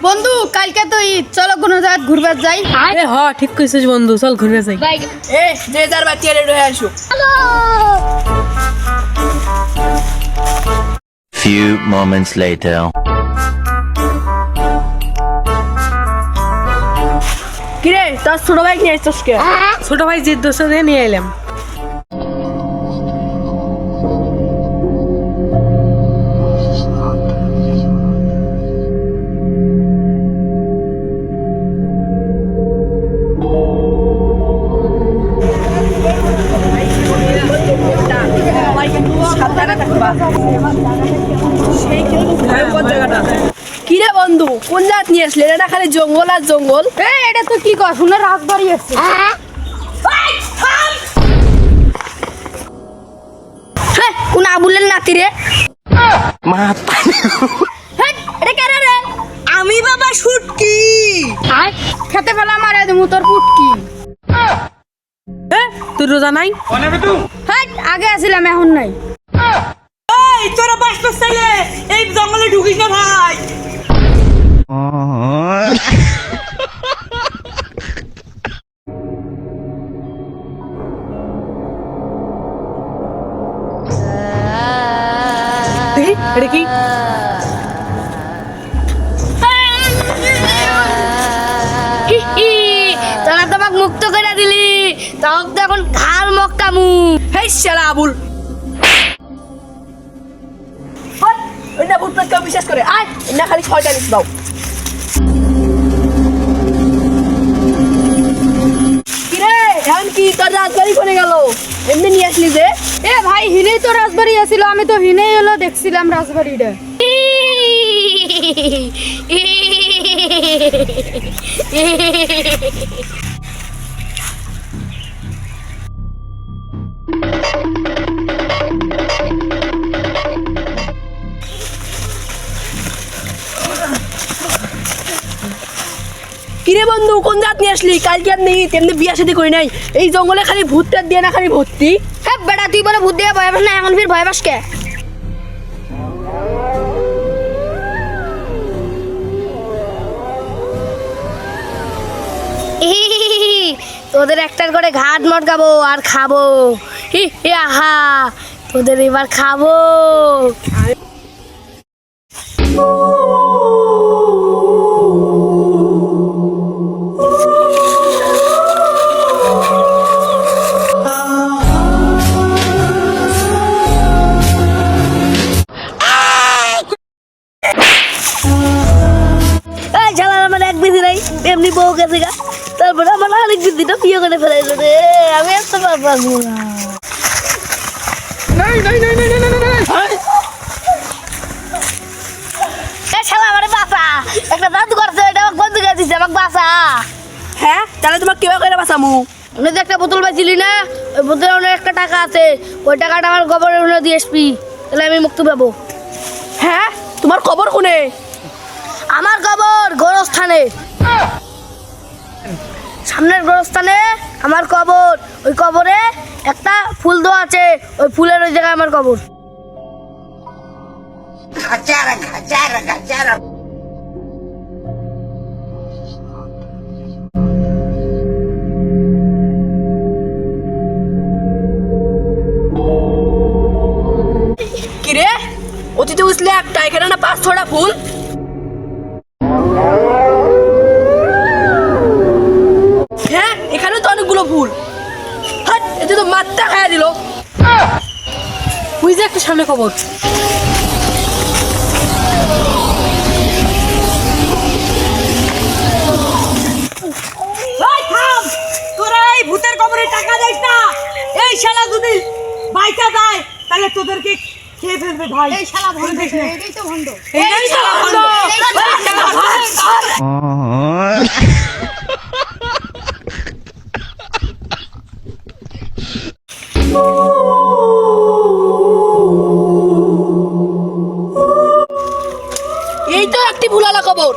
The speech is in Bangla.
বন্ধু কালকে তো ঈদ, চলো কোনো জায়গা ঘুরবার যাই। ঠিক কইছিস বন্ধু, চল ঘুরে যাই। যে যার বাচ্চা রেডি হয়ে আসো। Few moments later. কিরে তোর ছোট ভাই নিয়ে আসছিস কে? ছোট ভাই জিদ দোষে নিয়ে এলাম। কিরে বন্ধু কোন জাত নিয়ে আসলে? এটা খালি জঙ্গল আর জঙ্গল। এটা তো কি কর, শুনে রাজবাড়ি আছে। কোন আবুলের নাতি রে? এটা কেন রে? আমি বাবা শুটকি। খেতে ফেলা মারা দেবো তোর পুটকি। তুই রোজা নাই? আগে আসিলাম, এখন নাই। এই তোরা বাঁচতে চাইলে এই জঙ্গলে ঢুকিস না ভাই। এটা কি? তোরা তোমাকে মুক্ত করে দিলি, তখন তো এখন ঘাড় মক্কামু। হেই শালা আবুল, ওইটা ভূত কেউ বিশ্বাস করে? আয় না খালি শয়তানিস দাও। কিরে এখন কি তোর রাজবাড়ি করে গেল? এমনি নিয়ে আসলি যে? ভাই হিনেই তো রাজবাড়ি আছিল, আমি তো হিনেই হলো দেখছিলাম রাজবাড়িটা। কিরে বন্ধু কোন জাত নিয়ে আসলি? কালকে আর নেই, তেমনি বিয়া সাথে করি নাই। এই জঙ্গলে খালি ভূতটার দিয়ে না খালি ভর্তি। হ্যাঁ বেটা, তুই বলে ভূত দিয়ে ভয় পাস না, এখন ফির ভয় পাস কে? তোদের একটার করে ঘাট মটকাবো আর খাবো। আহা তোদের এবার খাবো। এমনি বউ গেছে গা, তারপরে আমার আরেক দিদিটা বিয়ে করে ফেলাইলো রে। আমি এত পারবো না। শালা আমারে বাঁচা, একটা দাদু করছে, এটা আমাকে বন্ধু করে দিচ্ছে, আমাকে বাঁচা। হ্যাঁ তাহলে তোমার কেউ করে বাঁচামু? উনি যে একটা বোতল পাইছিলি না, ওই বোতলে অনেক একটা টাকা আছে, ওই টাকাটা আমার গোবরের উনি দিয়ে আসবি, তাহলে আমি মুক্তি পাবো। হ্যাঁ তোমার খবর কোনে? আমার কবর গোরস্থানে, সামনের গোরস্থানে আমার কবর। ওই কবরে একটা ফুল দেওয়া আছে, ওই ফুলের ওই জায়গায় আমার কবর। কিরে অতীতে উঠলে একটা, এখানে না 5-6টা ফুল। হ্যাঁ এখানে তো অনেকগুলো ফুল। হাট, এতে তো মাত্রা খাইয়া দিল। ওই যে একটা সামনে খবর। তোরা এই ভূতের কবরে টাকা দেস না। এই শালা যদি বাইকা যায় তাহলে তোদেরকে খেয়ে ফেলবে ভাই। এই শালা ভণ্ড, এটাই তো ভণ্ড। এই শালা ভণ্ড। এই তো একটি ভুলালা খবর।